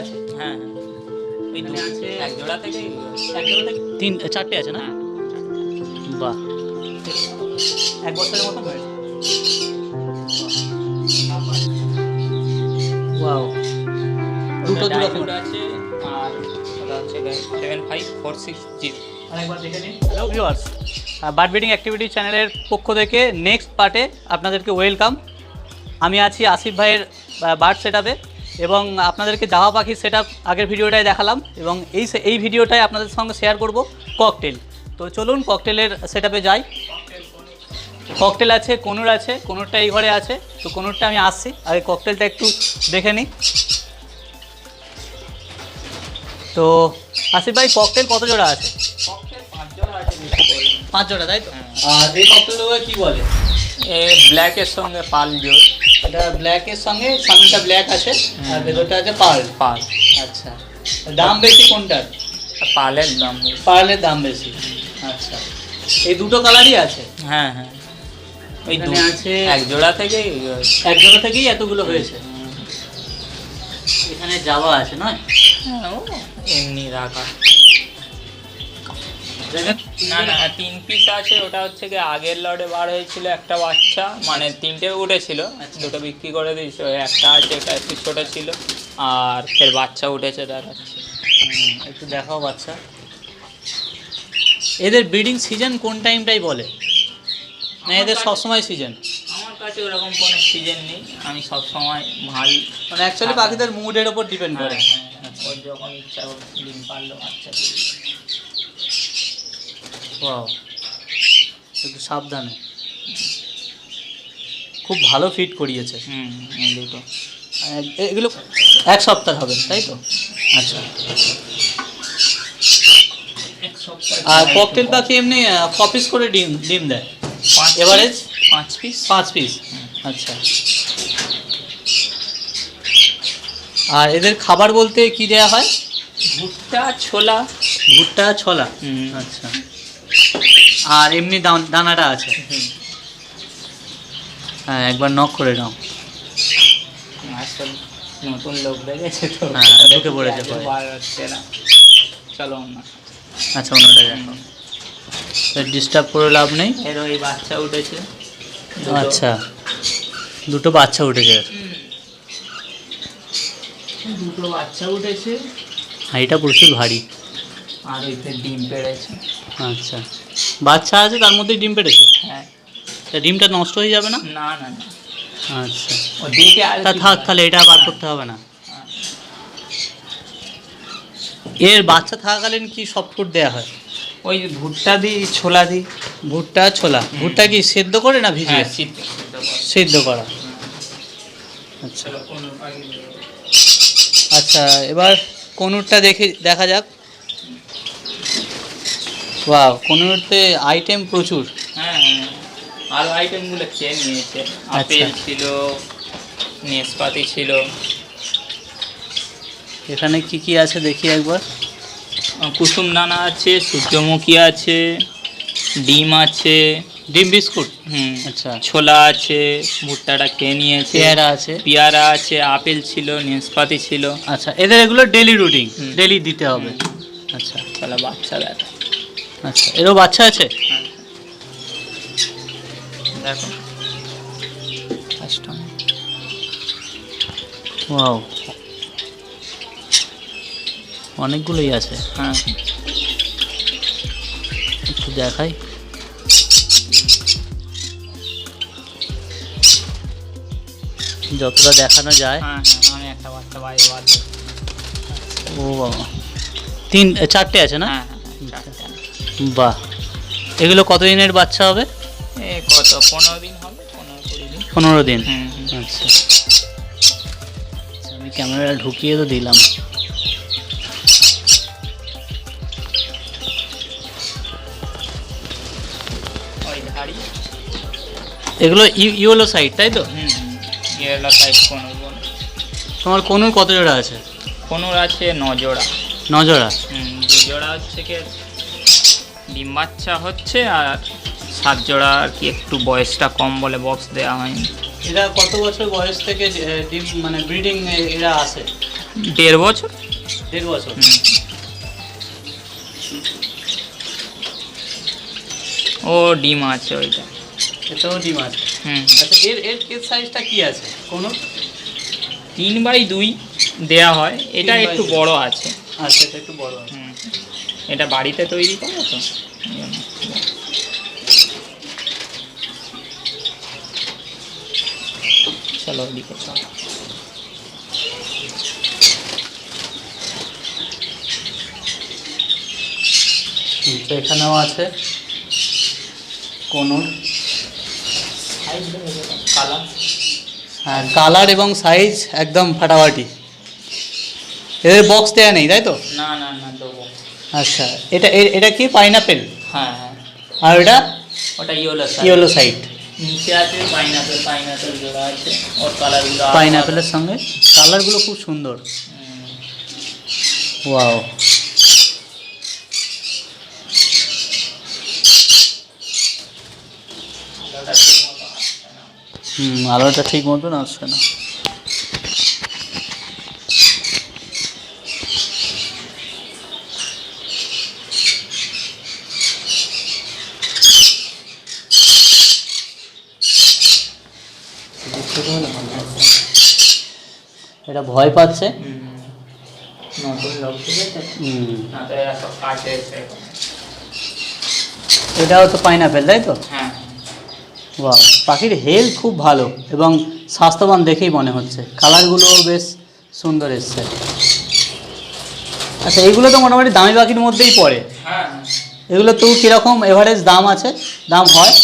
আছে? হ্যাঁ ওই আছে এক জোড়া থেকে তিন চারটে আছে না? বাহ, 1 বছরের মতো হয়েছে। ওয়াও, দুটো ডায়মন্ড আছে আর ওটা হচ্ছে 7546G। আরেকবার দেখে নিন। Hello viewers, bird breeding activity চ্যানেলের পক্ষ থেকে নেক্সট পার্টে আপনাদেরকে ওয়েলকাম। আমি আছি আসিফ ভাইয়ের বার্ড সেটআপে এবং আপনাদেরকে জাভা পাখির সেটআপ আগের ভিডিওটায় দেখালাম এবং এই ভিডিওটায় আপনাদের সঙ্গে শেয়ার করব ককটেল। তো চলুন ককটেলের সেটআপে যাই। ককটেল আছে, কনুর আছে, কনুরটা এই ঘরে আছে। তো কনুরটা আমি আসছি, আগে ককটেলটা একটু দেখে নিই। তো আসিফ ভাই, ককটেল কত জোড়া আছে? 5 জোড়া, তাই তো? আর এই ককটেলগুলো কি বলে? ব্ল্যাকের সঙ্গে পাল জোড়। এটা ব্ল্যাকের সঙ্গে, সামনেটা ব্ল্যাক আছে আর ভেতরটা আছে পার্ল। পাল। আচ্ছা, দাম বেশি কোনটার? পালের দাম। পার্লের দাম বেশি। আচ্ছা, এই দুটো কালারই আছে? হ্যাঁ ওই এখানে আছে এক জোড়া থেকেই এতগুলো হয়েছে। এখানে জাভা আছে নয়? এমনি রাখা। না 3 পিস আছে। ওটা হচ্ছে কি আগের লটে বার হয়েছিল একটা বাচ্চা, মানে 3টে উঠেছিল, 2টো বিক্রি করে দিয়েছে। ওই একটা আছে, এটা একটু ছোট ছিল, আর ফের বাচ্চা উঠেছে দেখাচ্ছে। একটু দেখাও বাচ্চা। এদের ব্রিডিং সিজন কোন টাইমটাই বলে না এদের সবসময় সিজন? আমার কাছে ওরকম কোনো সিজন নেই, আমি সবসময় মাল মানে অ্যাকচুয়ালি পাখিদের মুডের ওপর ডিপেন্ড করে। ওর যখন ইচ্ছা ওর ডিম পারলো বাচ্চা। ওয়াও, একটু সাবধানে। খুব ভালো ফিট করিয়েছে। এই দুটো এগুলো 1 সপ্তাহ হবে, তাই তো? আচ্ছা। আর ককটেল পাখি এমনি কপিস করে ডিম দেয়? Average 5 piece. 5 পিস, আচ্ছা। আর এদের খাবার বলতে কি দেয়া হয়? ভুট্টা ছোলা। ভুট্টা ছোলা, আচ্ছা। আর এমনি দানাটা আছে? হ্যাঁ, একবার নক করে নাও। আসলে নতুন লোক দেখেছে তো, ঢুকে পড়েছে পরে। হচ্ছে না, চলো অন্য। আচ্ছা, অন্যটা দেখো, ডিস্টার্ব করে লাভ নেই। এর ওই বাচ্চা উঠেছে। আচ্ছা, দুটো বাচ্চা উঠেছে। দুটো বাচ্চা উঠেছে, হাঁড়িটা প্রচুর ভারী। আর ওইতে ডিম পেড়েছে। আচ্ছা, বাচ্চা আছে তার মধ্যেই ডিম পেড়েছে? হ্যাঁ। তা ডিমটা নষ্ট হয়ে যাবে না? না। আচ্ছা, ও দেখে আর তা থাক, তাহলে এটা বার করতে হবে না। এর বাচ্চা থাকাকালীন কি সফট ফুড দেওয়া হয়? ওই ভুট্টা দিই, ছোলা দিই। ভুট্টা ছোলা। ভুট্টা কি সেদ্ধ করে না ভিজিয়ে? সেদ্ধ করা। আচ্ছা আচ্ছা, এবার কনুরটা দেখা যাক। ওয়াও, কনুরতে আইটেম প্রচুর। হ্যাঁ আরো আইটেমগুলো খেয়ে নিয়েছে। আপেল ছিল, নেসপাতি ছিল। এখানে কি কি আছে দেখি একবার। কুসুম দানা আছে, সূর্যমুখী আছে, ডিম আছে। ডিম বিস্কুট? আচ্ছা। ছোলা আছে, ভুট্টাটা খেয়ে নিয়েছে। পেয়ারা আছে, আপেল ছিল, নেসপাতি ছিল। আচ্ছা, এদের এগুলো ডেলি রুটিন, ডেলি দিতে হবে। আচ্ছা, তাহলে বাচ্চা দেখা। আচ্ছা, এরও বাচ্চা আছে? দেখো, ওয়াও, অনেকগুলোই আছে। হ্যাঁ, একটু দেখাই। যতটা দেখানো যায়। আমি একটা বাচ্চা বাইরে বার। ও বাবা, 4টে আছে না? বাহ, এগুলো কতদিনের বাচ্চা হবে? কত 15 দিন হবে, 15-20 দিন। 15 দিন, আচ্ছা। আমি ক্যামেরা ঢুকিয়ে তো দিলাম। এগুলো ইয়েলো সাইড, তাই তো? Yellow side conure. তোমার কনুর কত জোড়া আছে? কনুর আছে 9 জোড়া। 9 জোড়া? 2 জোড়া হচ্ছে কি ডিম বাচ্চা হচ্ছে, আর 7 জোড়া আর কি একটু বয়সটা কম বলে বক্স দেওয়া হয়নি। এরা কত বছর বয়স থেকে ডিম মানে ব্রিডিং এরা আসে? 1.5 বছর। 1.5 বছর। ও ডিম আছে ওইটা, এটাও ডিম আছে। আচ্ছা এর এর কেস সাইজটা কি আছে? কোনো 3x2 দেয়া হয়, এটা 3x2 একটু বড় আছে। আচ্ছা এটা একটু বড় আছে। এটা বাড়িতে তৈরি করা তো। চলো ওদিকে চলো। তো এখানেও আছে কোনুর। কালার, হ্যাঁ কালার এবং সাইজ একদম ফাটাফাটি। এদের বক্স দেওয়া নেই তাই তো? না না না দেবো। আচ্ছা এটা এটা কি পাইনাপেল? হ্যাঁ হ্যাঁ। আর এটা ওটা ইয়েলো ইয়েলো সাইড। নিচে আছে পাইনাপেল, পাইনাপেল জোড়া আছে, ওর কালারগুলো পাইনাপেলের সঙ্গে কালারগুলো খুব সুন্দর। ওয়াও। আলোটা ঠিক মতন আসছে না। এটা ভয় পাচ্ছে। নতুন লোক ঠিক আছে, না তো এরা সব কাটে এসে। এটাও তো পাইনাপেল তাই তো? হ্যাঁ। বাহ, পাখির হেলথ খুব ভালো এবং স্বাস্থ্যবান দেখেই মনে হচ্ছে। কালারগুলোও বেশ সুন্দর এসছে। আচ্ছা এইগুলো তো মোটামুটি দামি পাখির মধ্যেই পড়ে। হ্যাঁ। এগুলো তো কীরকম এভারেজ দাম আছে, দাম হয়?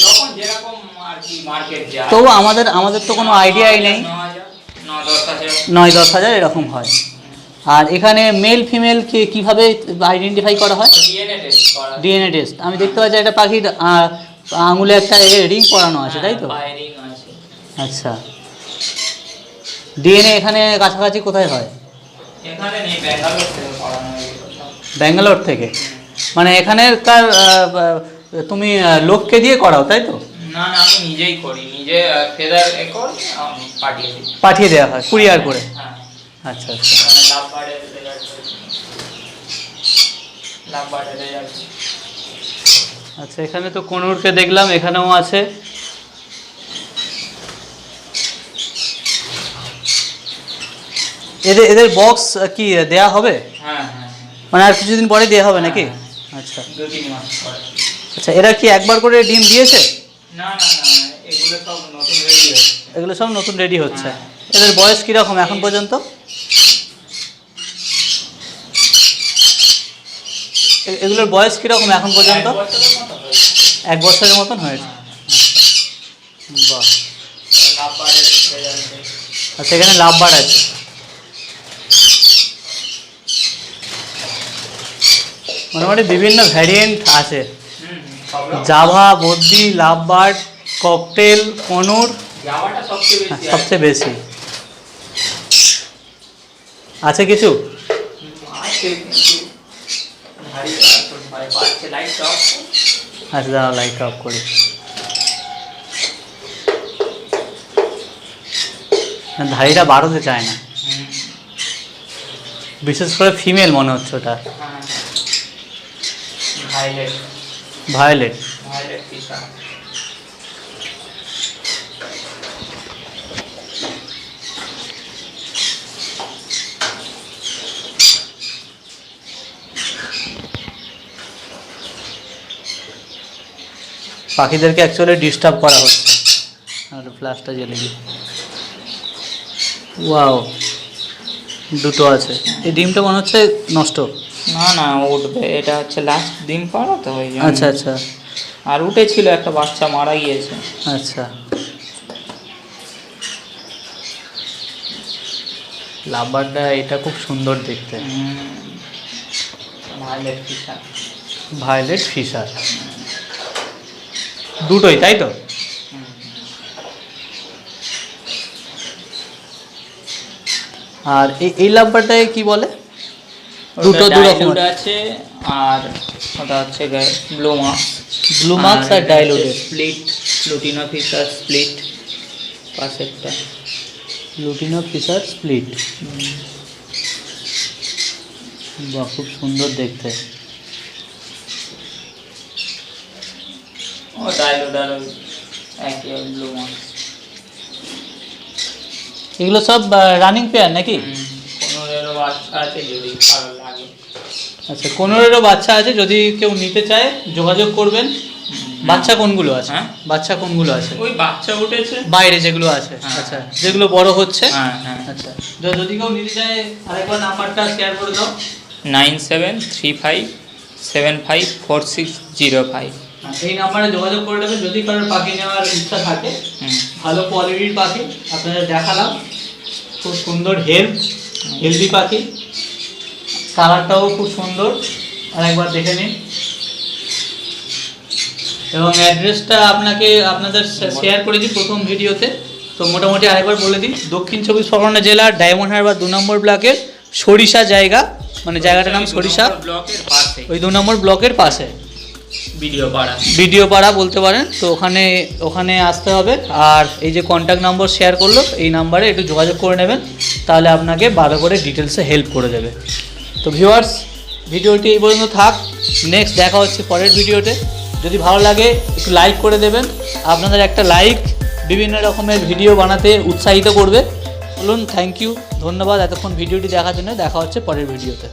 যখন যেরকম আর কি মার্কেট যায়। তবু আমাদের আমাদের তো কোনো আইডিয়াই নেই। 9-10 হাজার এরকম হয়। আর এখানে মেল ফিমেল কীভাবে আইডেন্টিফাই করা হয়? DNA test. আমি দেখতে পাচ্ছি একটা পাখির আঙুলে একটা রিং পরানো আছে তাই তো? আচ্ছা ডিএনএ এখানে কাছাকাছি কোথায় হয়? এখানে নেই, ব্যাঙ্গালোর থেকে করানো হয়। ব্যাঙ্গালোর থেকে? মানে এখানেকার তুমি লোককে দিয়ে করাও তাই তো? না না আমি নিজেই করি, নিজে ফেদার একর পাঠিয়ে দিই। পাঠিয়ে দেওয়া হয় কুরিয়ার করে? হ্যাঁ। আচ্ছা আচ্ছা। লাভবার্ডের ফেদার, লাভবার্ডের রেজাল্ট। আচ্ছা এখানে তো কোনুরকে দেখলাম, এখানেও আছে। এদের এদের বক্স কি দেয়া হবে? হ্যাঁ হ্যাঁ। মানে আর কিছুদিন পরে দেওয়া হবে নাকি? আচ্ছা 2-3 মাস পরে। আচ্ছা এরা কি একবার করে ডিম দিয়েছে? না না না, এগুলো সব নতুন রেডি হচ্ছে। এগুলো সব নতুন রেডি হচ্ছে। এদের বয়স কীরকম এখন পর্যন্ত? এগুলোর বয়স কীরকম এখন পর্যন্ত? 1 বছরের মতন হয়েছে। বাহ। আচ্ছা এখানে লাভবার্ড আছে। মোটামুটি বিভিন্ন ভ্যারিয়েন্ট আছে, জাভা, বদ্রি, লাভবার্ড, ককটেল, কনুর সবচেয়ে বেশি আছে। কিছু আচ্ছা দাঁড়াও লাইট অফ করি। ধাড়িটা বাড়তে চায় না, বিশেষ করে ফিমেল মনে হচ্ছে ওটা। ভায়োলেট। পাখিদেরকে অ্যাকচুয়ালি ডিস্টার্ব করা হচ্ছে। আর ফ্ল্যাশটা জ্বেলে দিই। ওয়াও, দুটো আছে। এই ডিমটা মনে হচ্ছে নষ্ট। না না উঠবে, এটা হচ্ছে লাস্ট ডিম পাড়া তো ওই জন্য। আচ্ছা আচ্ছা। আর উঠেছিল একটা বাচ্চা মারা গিয়েছে। আচ্ছা লাভবার্ডটা এটা খুব সুন্দর দেখতে। Violet fisher. ভায়োলেট ফিশার দুটোই তাই তো? আর এই লাভবার্ডটাকে কি বলে? দুটো রকম আছে, আর ওটা হচ্ছে ব্লু মার্কস। ব্লু মার্কস আর diluted. Split, lutino fisher split পাশেরটা। লুটিনো ফিশার স্প্লিট, বাহ খুব সুন্দর দেখতে। ও ডাইলোডার একই ব্লু মাছ। এগুলো সব রানিং পেয়ার নাকি? কোনোরেরও বাচ্চা আছে যদি ভালো লাগে। আচ্ছা, কোনোরেরও বাচ্চা আছে, যদি কেউ নিতে চায় যোগাযোগ করবেন। বাচ্চা কোনগুলো আছে? হ্যাঁ, বাচ্চা কোনগুলো আছে? ওই বাচ্চা উঠেছে বাইরে যেগুলো আছে। হ্যাঁ। আচ্ছা, যেগুলো বড় হচ্ছে। হ্যাঁ হ্যাঁ। আচ্ছা, যদি কেউ নিতে চায় আরেকবার নাম্বারটা শেয়ার করে দাও। 9735754605। এই নাম্বারে যোগাযোগ করে নেবেন যদি কারোর পাখি নেওয়ার ইচ্ছা থাকে। ভালো কোয়ালিটির পাখি আপনাদের দেখালাম, খুব সুন্দর হেলদি পাখি, কালারটাও খুব সুন্দর, আরেকবার দেখে নিন। এবং অ্যাড্রেসটা আপনাদের শেয়ার করে দিই প্রথম ভিডিওতে। তো মোটামুটি আরেকবার বলে দিই, দক্ষিণ 24 পরগনা জেলার ডায়মন্ড হারবার 2 নম্বর ব্লকের সরিষা জায়গা, মানে জায়গাটার নাম সরিষা, ব্লকের পাশে, ওই 2 নম্বর ব্লকের পাশে ভিডিও পাড়া বলতে পারেন। তো ওখানে আসতে হবে। আর এই যে কন্ট্যাক্ট নম্বর শেয়ার করলো, এই নাম্বারে একটু যোগাযোগ করে নেবেন, তাহলে আপনাকে ভালো করে ডিটেলসে হেল্প করে দেবে। তো ভিউয়ার্স, ভিডিওটি এই পর্যন্ত থাক, নেক্সট দেখা হচ্ছে পরের ভিডিওতে। যদি ভালো লাগে একটু লাইক করে দেবেন, আপনাদের একটা লাইক বিভিন্ন রকমের ভিডিও বানাতে উৎসাহিত করবে। বলুন থ্যাংক ইউ, ধন্যবাদ এতক্ষণ ভিডিওটি দেখার জন্য। দেখা হচ্ছে পরের ভিডিওতে।